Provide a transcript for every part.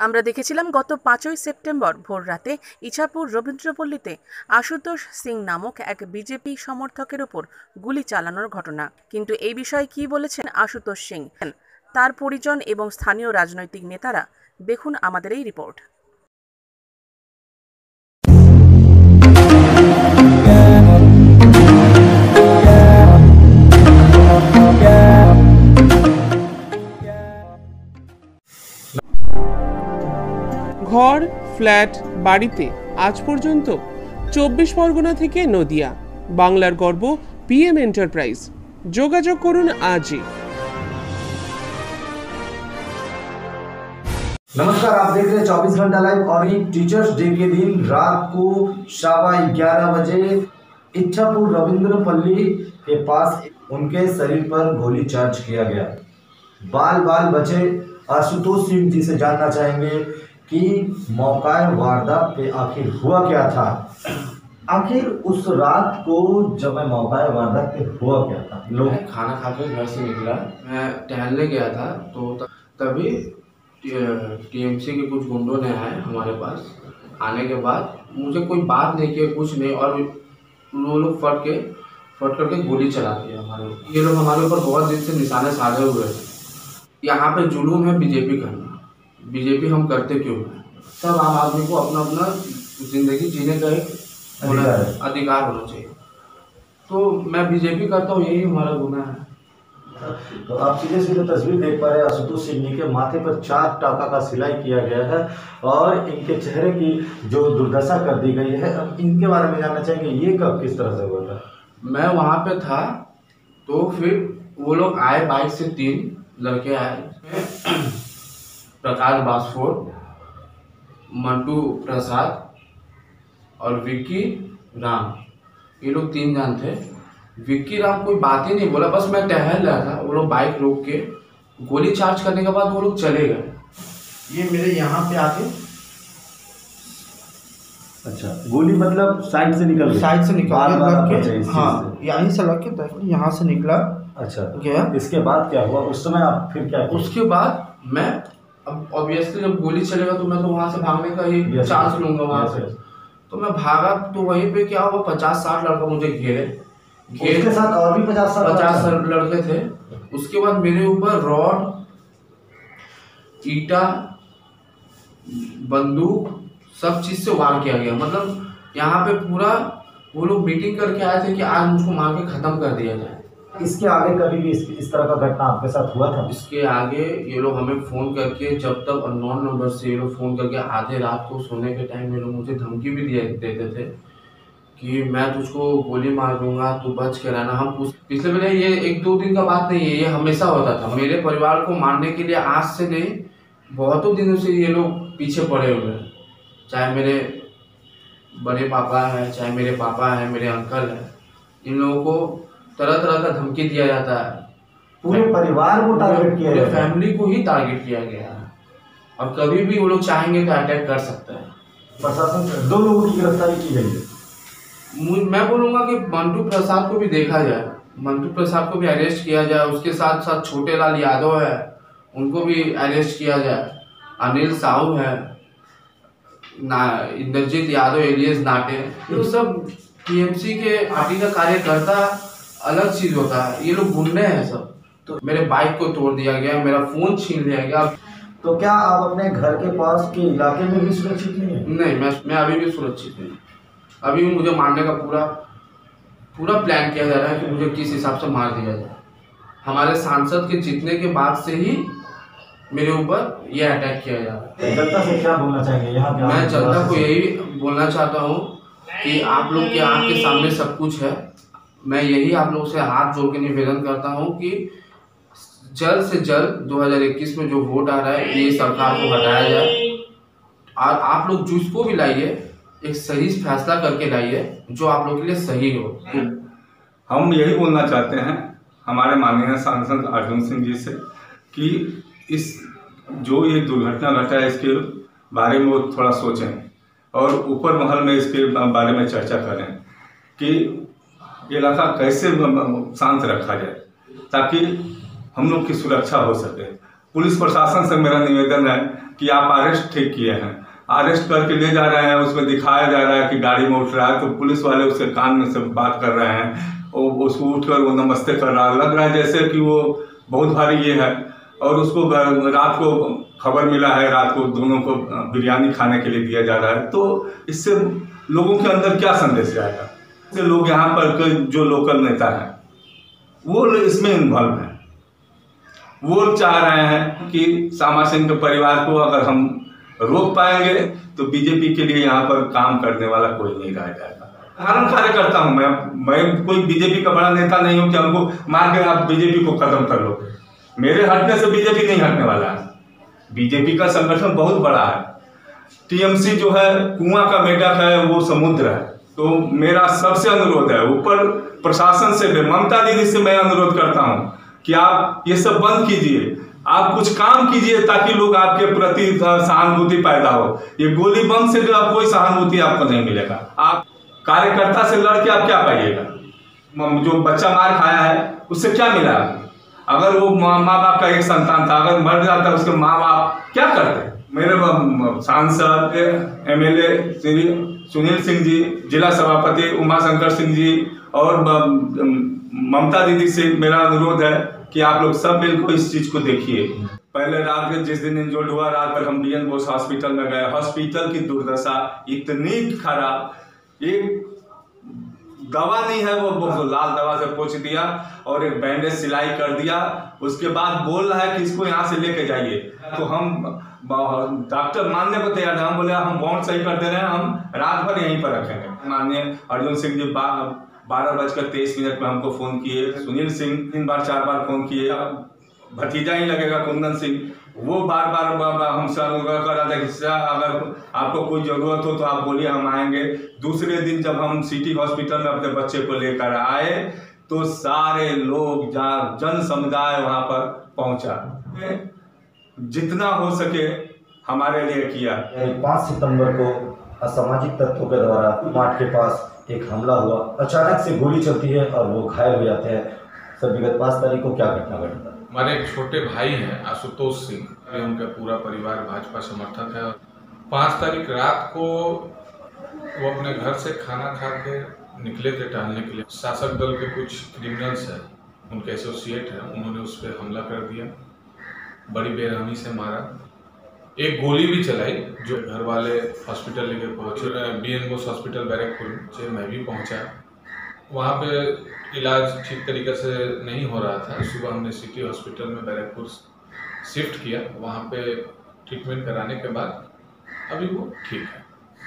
আমরা দেখেছিলাম গত 5ই সেপ্টেম্বর ভোর রাতে ইছাপুর রবীন্দ্রপল্লীতে আশুতোষ সিং নামক এক বিজেপি সমর্থকের উপর গুলি চালানোর ঘটনা। কিন্তু এই বিষয়ে কি বলেছেন আশুতোষ সিং, তার পরিজন এবং স্থানীয় রাজনৈতিক নেতারা, দেখুন আমাদের এই রিপোর্ট। ঘর, ফ্ল্যাট, বাড়িতে আজ পর্যন্ত 24 পরগনা থেকে নদিয়া। বাংলার গর্ব PM এন্টারপ্রাইজ। যোগাযোগ করুন আজই। नमस्कार, आप देख रहे हैं 24 घंटा लाइव। और ये टीचर्स डे के दिन रात को 11:15 बजे इच्छापुर रविंद्रपल्ली के पास उनके शरीर पर गोली चार्ज किया गया। बाल बचे आशुतोष सिंह जी से जानना चाहेंगे कि मौका वारदात पे आखिर हुआ क्या था। आखिर उस रात को जब मैं मौका वारदात पे हुआ क्या था? लोग खाना खा के घर से निकला, मैं टहलने गया था तो तभी TMC के कुछ गुंडों ने आए हमारे पास। आने के बाद मुझे कोई बात नहीं किया, कुछ नहीं, और वो लोग फट करके गोली चला दिया हमारे। ये लोग हमारे ऊपर बहुत दिन से निशाने साधे हुए थे। यहाँ पे जुलूम है बीजेपी करना। बीजेपी हम करते क्यों हैं? सब आम आदमी को अपना अपना जिंदगी जीने का एक अधिकार होना चाहिए। तो मैं बीजेपी करता हूँ, यही हमारा गुनाह है। तो आप सीधे तस्वीर देख पा रहे हैं। आशुतोष सिंह के माथे पर 4 टाका का सिलाई किया गया है और इनके चेहरे की जो दुर्दशा कर दी गई है। अब इनके बारे में जानना चाहेंगे, ये कब किस तरह से हुआ था? मैं वहाँ पे था तो फिर वो लोग आए, बाइक से 3 लड़के आए। प्रकाश बासफोर, मंटू प्रसाद और विक्की राम, ये लोग 3 जन थे। विक्की राम कोई बात ही नहीं बोला, बस मैं टहल रहा था। वो लोग बाइक रोक के गोली चार्ज करने के बाद वो लोग चले गए। ये मेरे यहाँ पे आके, अच्छा, गोली मतलब साइड से निकल के, हाँ, यहीं से लग के यहाँ से निकला। अच्छा, गया। इसके बाद क्या हुआ उस समय? आप फिर क्या? उसके बाद मैं, अब ऑब्वियसली जब गोली चलेगा तो मैं तो वहाँ से भागने का ही चांस लूंगा वहाँ से। तो मैं भागा तो वहीं पे क्या हुआ, 50-60 लड़का मुझे घेरे। उसके साथ और भी 50 लड़के थे। उसके बाद मेरे ऊपर रॉड, ईटा, बंदूक, सब चीज से वार किया गया। मतलब यहाँ पे पूरा वो लोग मीटिंग करके आए थे कि आज मुझको मार के खत्म कर दिया जाए। इसके आगे कभी भी इस तरह का घटना आपके साथ हुआ था? इसके आगे ये लोग हमें फ़ोन करके, जब तक अननोन नंबर से ये लोग फ़ोन करके आधे रात को सोने के टाइम ये लोग मुझे धमकी भी देते थे कि मैं तुझको गोली मार दूंगा, तू बच के रहना। हम पिछले महीने, ये 1-2 दिन का बात नहीं है, ये हमेशा होता था। मेरे परिवार को मारने के लिए आज से नहीं, बहुतों दिनों से ये लोग पीछे पड़े हुए हैं। चाहे मेरे बड़े पापा हैं, चाहे मेरे पापा हैं, मेरे अंकल हैं, इन लोगों को तरह तरह का धमकी दिया जाता है। पूरे परिवार को टारगेट किया गया, फैमिली को ही टारगेट किया गया है। और कभी भी वो लोग चाहेंगे तो अटैक कर सकते हैं। प्रशासन 2 लोगों की गिरफ्तारी की गई है। मैं बोलूँगा कि मंटू प्रसाद को भी देखा जाए, मंटू प्रसाद को भी अरेस्ट किया जाए। उसके साथ साथ छोटे लाल यादव है, उनको भी अरेस्ट किया जाए। अनिल साहू है, इंद्रजीत यादव, एलियस नाटे, तो सब TMC के पार्टी का कार्यकर्ता। अलग चीज होता है, ये लोग गुंडे हैं सब। तो मेरे बाइक को तोड़ दिया गया, मेरा फोन छीन लिया गया। तो क्या आप अपने घर के पास के इलाके में भी सुरक्षित नहीं है? नहीं, मैं अभी भी सुरक्षित नहीं। अभी भी मुझे मारने का पूरा प्लान किया जा रहा है कि मुझे किस हिसाब से मार दिया जाए। हमारे सांसद के जीतने के बाद से ही मेरे ऊपर ये अटैक किया जा रहा है। जनता से क्या बोलना चाहेंगे यहाँ? मैं जनता को यही बोलना चाहता हूँ कि आप लोग के आँख के सामने सब कुछ है। मैं यही आप लोग से हाथ जोड़ के निवेदन करता हूँ कि जल्द से जल्द 2021 में जो वोट आ रहा है, ये सरकार को हटाया जाए। और आप लोग जिसको भी लाइए, एक सही फैसला करके लाइए जो आप लोग के लिए सही हो। हम यही बोलना चाहते हैं हमारे माननीय सांसद अर्जुन सिंह जी से कि इस जो ये दुर्घटना घटा है, इसके बारे में वो थोड़ा सोचें और ऊपर महल में इसके बारे में चर्चा करें कि इलाका कैसे शांत रखा जाए ताकि हम लोग की सुरक्षा हो सके। पुलिस प्रशासन से मेरा निवेदन है कि आप अरेस्ट ठीक किए हैं, अरेस्ट करके ले जा रहे हैं, उसमें दिखाया जा रहा है कि गाड़ी में उठ रहा है, तो पुलिस वाले उसके कान में से बात कर रहे हैं और उसको उठकर वो नमस्ते कर रहा है, लग रहा है जैसे कि वो बहुत भारी ये है। और उसको रात को खबर मिला है, रात को दोनों को बिरयानी खाने के लिए दिया जा रहा है। तो इससे लोगों के अंदर क्या संदेश जाएगा? इससे लोग यहाँ पर जो लोकल नेता हैं वो इसमें इन्वॉल्व हैं, वो चाह रहे हैं कि श्यामा सिंह के परिवार को अगर हम रोक पाएंगे तो बीजेपी के लिए यहाँ पर काम करने वाला कोई नहीं रह जाएगा। साधारण कार्यकर्ता हूँ मैं कोई बीजेपी का बड़ा नेता नहीं हूँ कि हमको मार के आप बीजेपी को खत्म कर लो। मेरे हटने से बीजेपी नहीं हटने वाला है। बीजेपी का संगठन बहुत बड़ा है। टीएमसी जो है कुआं का मेढक है, वो समुद्र है। तो मेरा सबसे अनुरोध है, ऊपर प्रशासन से, ममता दीदी से मैं अनुरोध करता हूँ कि आप ये सब बंद कीजिए, आप कुछ काम कीजिए ताकि लोग आपके प्रति सहानुभूति पैदा हो। ये गोली बम से जो कोई सहानुभूति आपको नहीं मिलेगा। आप कार्यकर्ता से लड़ के आप क्या पाइएगा? जो बच्चा मार खाया है उससे क्या मिला? अगर वो माँ बाप का एक संतान था, अगर मर जाता है उसके माँ बाप क्या करते? मेरे सांसद एमएलए श्री सुनील सिंह जी, जिला सभापति उमाशंकर सिंह जी और ममता दीदी से मेरा अनुरोध है कि आप लोग सब मिलकर इस चीज को देखिए। पहले रात में जिस दिन इंजर्ड हुआ, रात भर हम बीएन बोस हॉस्पिटल में गए। हॉस्पिटल की दुर्दशा इतनी खराब, एक दवा नहीं है, वो लाल दवा से पोंछ दिया और एक बैंडेज सिलाई कर दिया। उसके बाद बोल रहा है कि इसको यहाँ से लेके जाइए। तो हम डॉक्टर मानने को तैयार है। हम बोले हम बॉन्ड सही कर दे रहे हैं, हम रात भर यहीं पर रखेंगे। माननीय अर्जुन सिंह जी 12:23 में हमको फोन किए। सुनील सिंह 3 बार 4 बार फोन किए। भतीजा ही लगेगा कुंदन सिंह, वो बार बार हमसे अनुरोध कर रहा था कि अगर आपको कोई जरूरत हो तो आप बोलिए, हम आएंगे। दूसरे दिन जब हम सिटी हॉस्पिटल में अपने बच्चे को लेकर आए तो सारे लोग, जन समुदाय वहां पर पहुंचा, जितना हो सके हमारे लिए किया। 5 सितंबर को असामाजिक तत्वों के द्वारा मार्ट के पास एक हमला हुआ, अचानक से गोली चलती है और वो घायल हो जाते हैं। सर, विगत 5 तारीख को क्या घटना घटता है? हमारे एक छोटे भाई हैं आशुतोष सिंह, उनका पूरा परिवार भाजपा समर्थक है। 5 तारीख रात को वो अपने घर से खाना खा के निकले थे टहलने के लिए। शासक दल के कुछ क्रिमिनल्स हैं, उनके एसोसिएट हैं, उन्होंने उस पर हमला कर दिया, बड़ी बेरहमी से मारा। एक गोली भी चलाई जो घर वाले हॉस्पिटल लेके पहुंचे। बीएन बोस हॉस्पिटल बैरकपुर से मैं भी पहुंचा। वहाँ पे इलाज ठीक तरीके से नहीं हो रहा था। सुबह हमने सिटी हॉस्पिटल में बैरकपुर शिफ्ट किया। वहाँ पे ट्रीटमेंट कराने के बाद अभी वो ठीक है।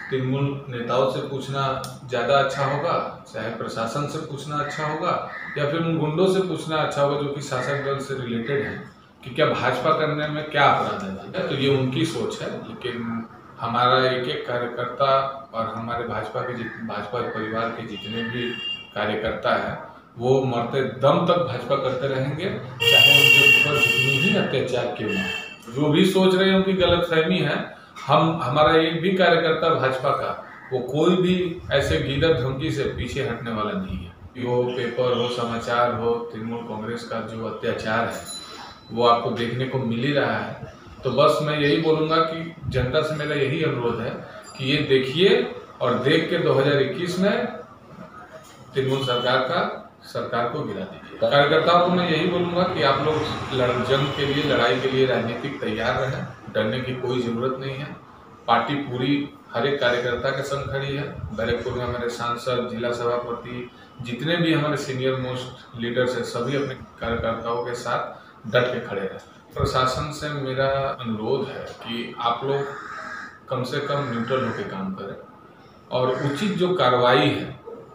तृणमूल नेताओं से पूछना ज़्यादा अच्छा होगा, चाहे प्रशासन से पूछना अच्छा होगा, या फिर उन गुंडों से पूछना अच्छा होगा जो कि शासक दल से रिलेटेड है, कि क्या भाजपा करने में क्या अपराध है। तो ये उनकी सोच है, लेकिन हमारा एक एक कार्यकर्ता और हमारे भाजपा परिवार के जितने भी कार्यकर्ता है वो मरते दम तक भाजपा करते रहेंगे, चाहे उनके ऊपर जितनी ही अत्याचार क्यों ना। जो भी सोच रहे हैं उनकी गलतफहमी है। हमारा एक भी कार्यकर्ता भाजपा का, वो कोई भी ऐसे गीदड़ धमकी से पीछे हटने वाला नहीं है। वो पेपर हो, समाचार हो, तृणमूल कांग्रेस का जो अत्याचार है वो आपको देखने को मिल ही रहा है। तो बस मैं यही बोलूँगा कि जनता से मेरा यही अनुरोध है कि ये देखिए और देख के 2021 में तृणमूल सरकार को गिरा दीजिए। कार्यकर्ताओं को मैं यही बोलूँगा कि आप लोग जंग के लिए, लड़ाई के लिए राजनीतिक तैयार रहें, डरने की कोई ज़रूरत नहीं है। पार्टी पूरी हर एक कार्यकर्ता के संग खड़ी है। बैरकपुर में हमारे सांसद, जिला सभापति, जितने भी हमारे सीनियर मोस्ट लीडर्स हैं, सभी अपने कार्यकर्ताओं के साथ डट के खड़े रहे। प्रशासन से मेरा अनुरोध है कि आप लोग कम से कम न्यूट्रल होकर काम करें और उचित जो कार्रवाई है,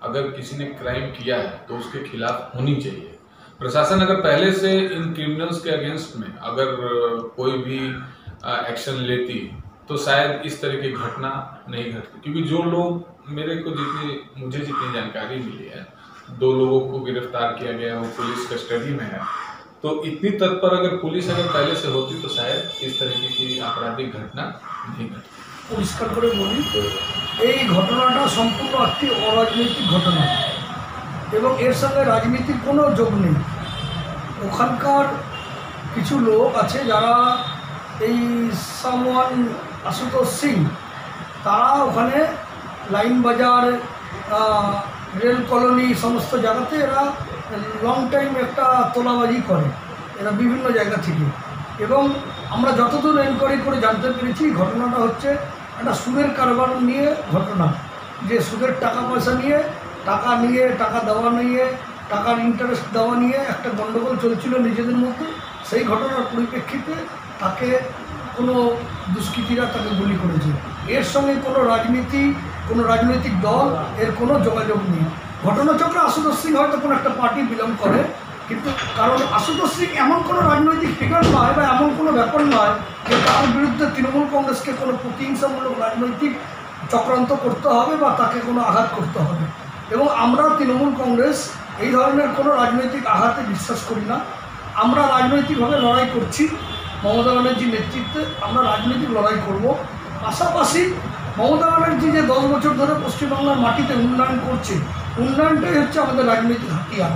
अगर किसी ने क्राइम किया है तो उसके खिलाफ होनी चाहिए। प्रशासन अगर पहले से इन क्रिमिनल्स के अगेंस्ट में अगर कोई भी एक्शन लेती तो शायद इस तरह की घटना नहीं घटती। क्योंकि जो लोग मुझे जितनी जानकारी मिली है, 2 लोगों को गिरफ्तार किया गया, वो पुलिस कस्टडी में है। तो इतनी तत्पर अगर पुलिस पहले से होती तो शायद इस तरीके की आपराधिक घटना नहीं घटती। পরিষ্কার করে বলি, এই ঘটনাটা সম্পূর্ণ একটি অরাজনৈতিক ঘটনা এবং এর সঙ্গে রাজনীতির কোনো যোগ নেই। ওখানকার কিছু লোক আছে যারা এই সামওয়ান আশুতোষ সিং তারা ওখানে লাইন বাজার রেল কলোনি সমস্ত জায়গাতে এরা লং টাইম একটা তোলাবাজি করে এরা বিভিন্ন জায়গা থেকে। এবং আমরা যতদূর এনকোয়ারি করে জানতে পেরেছি ঘটনাটা হচ্ছে একটা সুদের কারবার নিয়ে ঘটনা, যে সুদের টাকা পয়সা নিয়ে টাকা দেওয়া নিয়ে টাকার ইন্টারেস্ট দেওয়া নিয়ে একটা গণ্ডগোল চলছিল নিজেদের মধ্যে। সেই ঘটনার পরিপ্রেক্ষিতে তাকে কোনো দুষ্কৃতীরা তাকে গুলি করেছে। এর সঙ্গে কোনো রাজনৈতিক দল এর কোনো যোগাযোগ নেই। ঘটনাচক্রে আশুতোষ সিং হয়তো কোনো একটা পার্টি বিলং করে, কিন্তু কারণ আশুতোষ সিং এমন কোনো রাজনৈতিক ফিগার নয় বা এমন কোনো ব্যাপার নয় যে তার বিরুদ্ধে তৃণমূল কংগ্রেসকে কোনো প্রতিহিংসামূলক রাজনৈতিক চক্রান্ত করতে হবে বা তাকে কোনো আঘাত করতে হবে। এবং আমরা তৃণমূল কংগ্রেস এই ধরনের কোনো রাজনৈতিক আঘাতে বিশ্বাস করি না। আমরা রাজনৈতিকভাবে লড়াই করছি, মমতা ব্যানার্জির নেতৃত্বে আমরা রাজনৈতিক লড়াই করব। পাশাপাশি মমতা ব্যানার্জি যে 10 বছর ধরে পশ্চিমবাংলার মাটিতে উন্নয়ন করছে, উন্নয়নটাই হচ্ছে আমাদের রাজনৈতিক হাতিয়ার।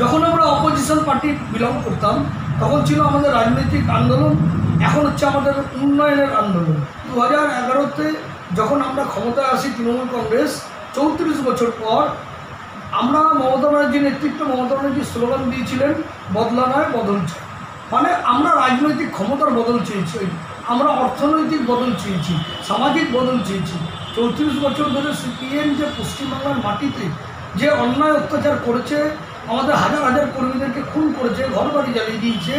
যখন আমরা অপোজিশন পার্টি বিলং করতাম তখন ছিল আমাদের রাজনৈতিক আন্দোলন, এখন হচ্ছে আমাদের উন্নয়নের আন্দোলন। 2011-তে যখন আমরা ক্ষমতায় আসি তৃণমূল কংগ্রেস, 34 বছর পর আমরা মমতা ব্যানার্জির নেতৃত্বে মমতা ব্যানার্জি স্লোগান দিয়েছিলেন বদলা নয় বদল চাই। মানে আমরা রাজনৈতিক ক্ষমতার বদল চেয়েছি, আমরা অর্থনৈতিক বদল চেয়েছি, সামাজিক বদল চেয়েছি। 34 বছর ধরে সিপিএম যে পশ্চিমবাংলার মাটিতে যে অন্যায় অত্যাচার করেছে, আমাদের হাজার হাজার কর্মীদেরকে খুন করেছে, ঘরবাড়ি জ্বালিয়ে দিয়েছে,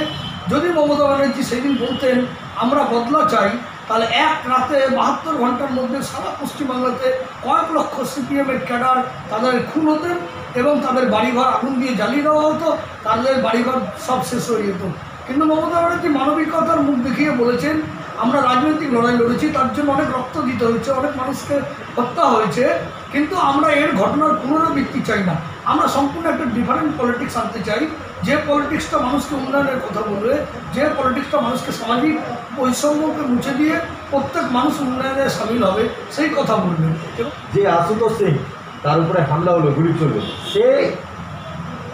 যদি মমতা ব্যানার্জি সেদিন বলতেন আমরা বদলা চাই, তাহলে এক রাতে 72 ঘন্টার মধ্যে সারা পশ্চিমবাংলাতে কয়েক লক্ষ সিপিএমের ক্যাডার তাদের খুন হতেন এবং তাদের বাড়িঘর আগুন দিয়ে জ্বালিয়ে দেওয়া হতো, তাদের বাড়িঘর সব শেষ হয়ে যেত। কিন্তু মমতা ব্যানার্জি মানবিকতার মুখ দেখিয়ে বলেছেন আমরা রাজনৈতিক লড়াই লড়েছি, তার জন্য অনেক রক্ত দিতে হয়েছে, অনেক মানুষকে হত্যা হয়েছে, কিন্তু আমরা এর ঘটনার পুনরাবৃত্তি চাই না। আমরা সম্পূর্ণ একটা ডিফারেন্ট পলিটিক্স আনতে চাই, যে পলিটিক্সটা মানুষকে উন্নয়নের কথা বলবে, যে পলিটিক্সটা মানুষকে সামাজিক বৈষম্যকে মুছে দিয়ে প্রত্যেক মানুষ উন্নয়নে সামিল হবে, সেই কথা বলবে। যে আশুতোষ সিং তার উপরে হামলা হলো, গুলি চলল, সে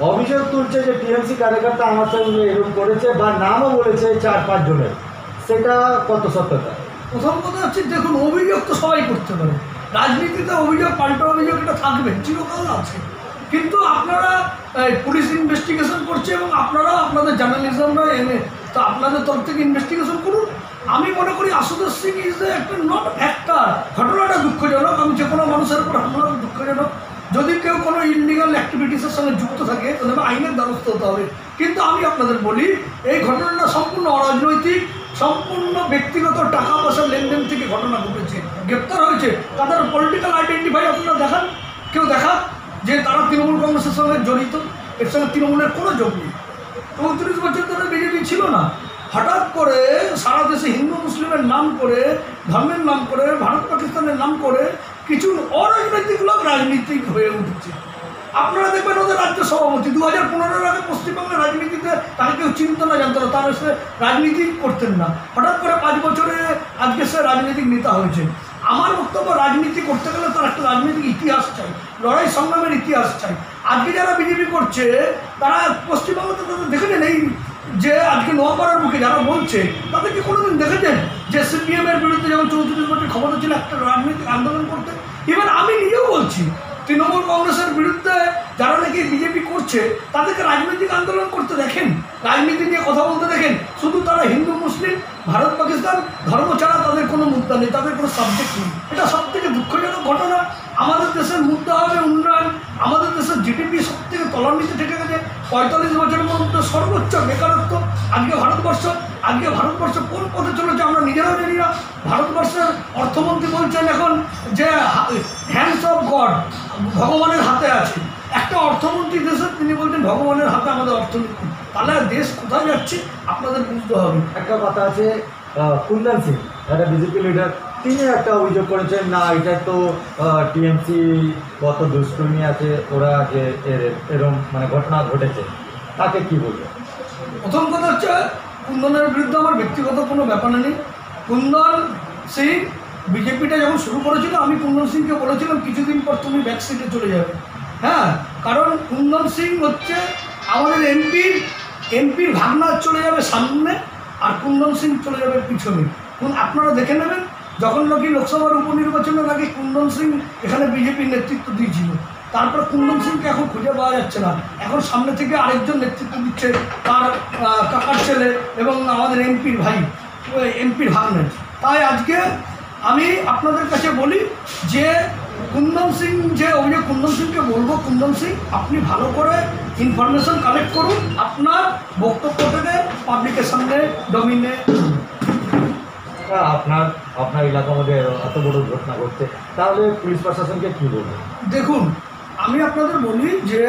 অভিযোগ তুলছে যে টিএমসি কার্যকর্তা আমার সঙ্গে এরকম করেছে বা নামও বলেছে 4-5 জনের, সেটা কত সত্যতা? প্রথম কথা হচ্ছে দেখুন, অভিযোগ তো সবাই করতে পারে, রাজনীতিতে অভিযোগ পাল্টা অভিযোগ এটা থাকবে, চিরকাল আছে। কিন্তু আপনারা পুলিশ ইনভেস্টিগেশন করছে এবং আপনারা আপনাদের জার্নালিজমরা এনে তো আপনাদের তরফ থেকে ইনভেস্টিগেশন করুন। আমি মনে করি আশুতোষ সিং ইজ একটা নট ফ্যাক্টর। ঘটনাটা দুঃখজনক, আমি যে কোনো মানুষের উপর হামলা দুঃখজনক। যদি কেউ কোনো ইনলিগাল অ্যাক্টিভিটিসের সঙ্গে যুক্ত থাকে তাহলে আইনের দ্বারস্থ হতে হবে। কিন্তু আমি আপনাদের বলি এই ঘটনাটা সম্পূর্ণ অরাজনৈতিক, সম্পূর্ণ ব্যক্তিগত টাকা পয়সার লেনদেন থেকে ঘটনা ঘটেছে, গ্রেপ্তার হয়েছে। তাদের পলিটিক্যাল আইডেন্টিফাই আপনারা দেখান, কেউ দেখা যে তারা তৃণমূল কংগ্রেসের সঙ্গে জড়িত, এর সঙ্গে তৃণমূলের কোনো যোগ নেই। 34 বছর ধরে বিজেপি ছিল না, হঠাৎ করে সারা দেশে হিন্দু মুসলিমের নাম করে, ধর্মের নাম করে, ভারত পাকিস্তানের নাম করে কিছু অরাজনৈতিক লোক রাজনীতিক হয়ে উঠেছে। আপনারা দেখবেন ওদের রাজ্য সভাপতি 2015-এর আগে পশ্চিমবঙ্গের রাজনীতিতে তাকে কেউ চিনত না, জানতো না, তারা সে রাজনীতি করতেন না। হঠাৎ করে 5 বছরে আজকে সে রাজনৈতিক নেতা হয়েছে। আমার বক্তব্য, রাজনীতি করতে গেলে তার একটা রাজনৈতিক ইতিহাস চাই, লড়াই সংগ্রামের ইতিহাস চাই। আজকে যারা বিজেপি করছে তারা পশ্চিমবঙ্গতে তাদের দেখেছেন, এই যে আজকে নোয়াপাড়ার মুখে যারা বলছে তাদেরকে কোনোদিন দেখেছেন যে সিপিএমের বিরুদ্ধে যখন 34 বছর ক্ষমতা ছিল একটা রাজনৈতিক আন্দোলন করতে? ইভেন আমি নিজেও বলছি, তৃণমূল কংগ্রেসের বিরুদ্ধে যারা নাকি বিজেপি করছে তাদেরকে রাজনৈতিক আন্দোলন করতে দেখেন, রাজনীতি নিয়ে কথা বলতে দেখেন। শুধু তারা হিন্দু মুসলিম ভারত পাকিস্তান ধর্ম ছাড়া তাদের কোনো মুদ্রা নেই, তাদের কোনো সাবজেক্ট নেই। এটা সবথেকে দুঃখজনক ঘটনা। আমাদের দেশের মুদ্রা হবে উন্নয়ন, আমাদের দেশের জিডিপি সবথেকে তলানিতে ঠেকে গেছে। 45 বছরের মধ্যে সর্বোচ্চ বেকারত্ব। আজকে ভারতবর্ষ কোন পথে চলেছে আমরা নিজেরাও জানি না। ভারতবর্ষের অর্থমন্ত্রী বলছেন এখন যে হ্যান্ডস অফ গড, ভগবানের হাতে আছে। একটা অর্থমন্ত্রী দেশের তিনি বলছেন ভগবানের হাতে আমাদের অর্থনীতি। তাহলে দেশ কোথায় যাচ্ছে আপনাদের বুঝতে হবে। একটা কথা আছে, কুন্দন সিং একটা বিজেপি লিডার, তিনি একটা অভিযোগ করেছেন না এটা তো টিএমসি কত দুষ্কর্মী আছে, ওরা যে এরকম মানে ঘটনা ঘটেছে, তাকে কি বলবে? প্রথম কথা হচ্ছে কুন্দনের বিরুদ্ধে আমার ব্যক্তিগত কোনো ব্যাপার নেই। কুন্দন সিং বিজেপিটা যখন শুরু করেছিল আমি কুন্দন সিংকে বলেছিলাম কিছুদিন পর তুমি ব্যাক সিটে চলে যাবে। হ্যাঁ, কারণ কুন্দন সিং হচ্ছে আমাদের এমপির ভাগনা চলে যাবে সামনে, আর কুন্দন সিং চলে যাবে পিছনে। আপনারা দেখে নেবেন, যখন নাকি লোকসভার উপনির্বাচনের আগে কুন্দন সিং এখানে বিজেপির নেতৃত্ব দিয়েছিল, তারপর কুন্দন সিংকে এখন খুঁজে পাওয়া যাচ্ছে না। এখন সামনে থেকে আরেকজন নেতৃত্ব দিচ্ছে, তার কাকার ছেলে এবং আমাদের এমপির ভাই, এমপির ভাগ্নে। তাই আজকে আমি আপনাদের কাছে বলি যে কুন্দন সিং যে অভিযোগ, কুন্দন সিংকে বলবো, কুন্দন সিং আপনি ভালো করে ইনফরমেশন কালেক্ট করুন, আপনার বক্তব্যটাকে পাবলিকের সামনে ডমিনে আপনার এলাকার মধ্যে এত বড় ঘটনা ঘটছে, তাহলে পুলিশ প্রশাসনকে কী বলবেন? দেখুন, আমি আপনাদের বলি যে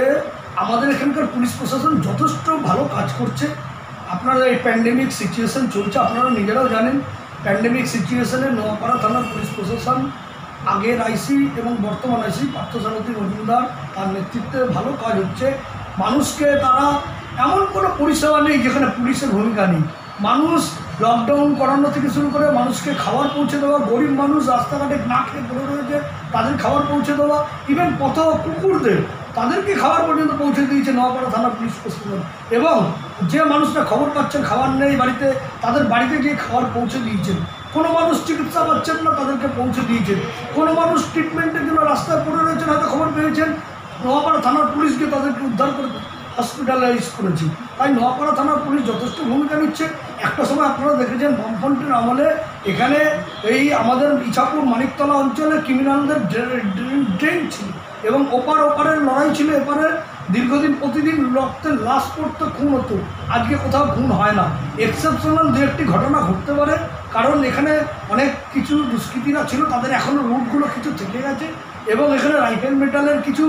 আমাদের এখানকার পুলিশ প্রশাসন যথেষ্ট ভালো কাজ করছে। আপনারা এই প্যান্ডেমিক সিচুয়েশন চলছে, আপনারা নিজেরাও জানেন প্যান্ডেমিক সিচুয়েশনে নোয়াপাড়া থানার পুলিশ প্রশাসন, আগের আইসি এবং বর্তমান আইসি পার্থসারথী মজুমদার তার নেতৃত্বে ভালো কাজ হচ্ছে। মানুষকে তারা এমন কোনো পরিষেবা নেই যেখানে পুলিশের ভূমিকা নেই। মানুষ লকডাউন করানো থেকে শুরু করে মানুষকে খাবার পৌঁছে দেওয়া, গরিব মানুষ রাস্তাঘাটে না খেয়ে পড়ে রয়েছে তাদের খাবার পৌঁছে দেওয়া, ইভেন পথ কুকুরদের তাদেরকে খাবার পর্যন্ত পৌঁছে দিয়েছে নোয়াপাড়া থানার পুলিশ প্রশাসন। এবং যে মানুষরা খবর পাচ্ছেন খাবার নেই বাড়িতে, তাদের বাড়িতে গিয়ে খাবার পৌঁছে দিয়েছেন। কোনো মানুষ চিকিৎসা পাচ্ছেন না, তাদেরকে পৌঁছে দিয়েছেন। কোনো মানুষ ট্রিটমেন্টের জন্য রাস্তায় পড়ে রয়েছেন, হয়তো খবর পেয়েছেন, নোয়াপাড়া থানার পুলিশ গিয়ে তাদেরকে উদ্ধার করে হসপিটালাইজ করেছি। তাই নোয়াপাড়া থানার পুলিশ যথেষ্ট ভূমিকা নিচ্ছে। একটা সময় আপনারা দেখেছেন বামফ্রন্টের আমলে এখানে এই আমাদের ইছাপুর মানিকতলা অঞ্চলে ক্রিমিনালদের ড্রেন ছিল এবং ওপারের লড়াই ছিল। এপারে দীর্ঘদিন প্রতিদিন রক্তের লাশ পড়তো, খুন হতো। আজকে কোথাও খুন হয় না। এক্সেপশনাল দু একটি ঘটনা ঘটতে পারে, কারণ এখানে অনেক কিছু দুষ্কৃতীরা ছিল, তাদের এখনও রুটগুলো কিছু থেকে গেছে এবং এখানে রাইফেল মেটালের কিছু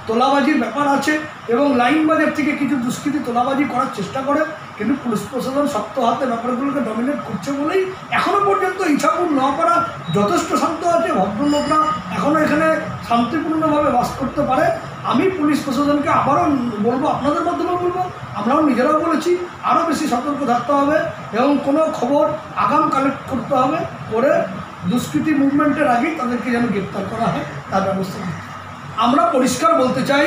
তোলাবাজির ব্যাপার আছে এবং লাইন বাজার থেকে কিছু দুষ্কৃতী তোলাবাজি করার চেষ্টা করে, কিন্তু পুলিশ প্রশাসন শক্ত হাতে ব্যাপারগুলোকে ডমিনেট করছে বলেই এখনও পর্যন্ত ইছাপুর নোয়াপাড়া যথেষ্ট শান্ত আছে। ভদ্রলোকরা এখনও এখানে শান্তিপূর্ণভাবে বাস করতে পারে। আমি পুলিশ প্রশাসনকে আবারও বলবো, আপনাদের মাধ্যমে বলবো, আমরাও নিজেরাও বলেছি, আরও বেশি সতর্ক থাকতে হবে এবং কোনো খবর আগাম কালেক্ট করতে হবে, করে দুষ্কৃতী মুভমেন্টের আগেই তাদেরকে যেন গ্রেপ্তার করা হয় তার ব্যবস্থা করতে। আমরা পরিষ্কার বলতে চাই,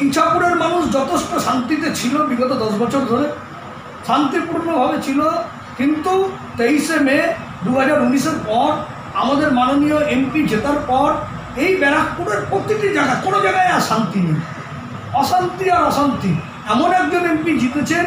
ইছাপুরের মানুষ যথেষ্ট শান্তিতে ছিল বিগত 10 বছর ধরে, শান্তিপূর্ণভাবে ছিল। কিন্তু 23শে মে 2019-এর পর আমাদের মাননীয় এমপি জেতার পর এই ব্যারাকপুরের প্রতিটি জায়গা, কোনো জায়গায় আর শান্তি নেই, অশান্তি আর অশান্তি। এমন একজন এমপি জিতেছেন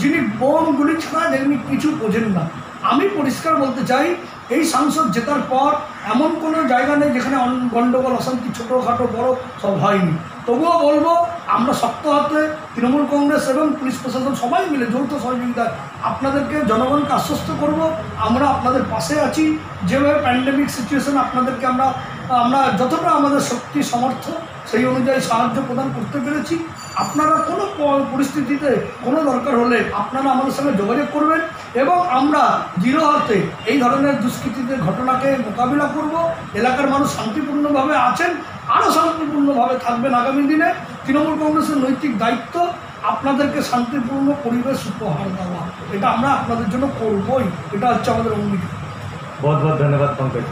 যিনি বোম গুলি ছাড়া যেমনি কিছু বোঝেন না। আমি পরিষ্কার বলতে চাই, এই সাংসদ জেতার পর এমন কোনো জায়গা নেই যেখানে গণ্ডগোল অশান্তি ছোটোখাটো বড় সব হয়নি। তবুও বলবো, আমরা শক্ত হাতে তৃণমূল কংগ্রেস এবং পুলিশ প্রশাসন সবাই মিলে যৌথ সহযোগিতায় আপনাদেরকে, জনগণকে আশ্বস্ত করব, আমরা আপনাদের পাশে আছি। যেভাবে প্যান্ডেমিক সিচুয়েশন আপনাদেরকে আমরা যতটা আমাদের শক্তি সামর্থ্য সেই অনুযায়ী সাহায্য প্রদান করতে পেরেছি। আপনারা কোনো পরিস্থিতিতে কোনো দরকার হলে আপনারা আমাদের সঙ্গে যোগাযোগ করবেন এবং আমরা জিরো হাতে এই ধরনের দুষ্কৃতীদের ঘটনাকে মোকাবিলা করব। এলাকার মানুষ শান্তিপূর্ণভাবে আছেন, আরও শান্তিপূর্ণভাবে থাকবেন আগামী দিনে। তৃণমূল কংগ্রেসের নৈতিক দায়িত্ব আপনাদেরকে শান্তিপূর্ণ পরিবেশ উপহার দেওয়া, এটা আমরা আপনাদের জন্য করবই, এটা হচ্ছে আমাদের অঙ্গীকার। बहुत बहुत धन्यवाद पंकज।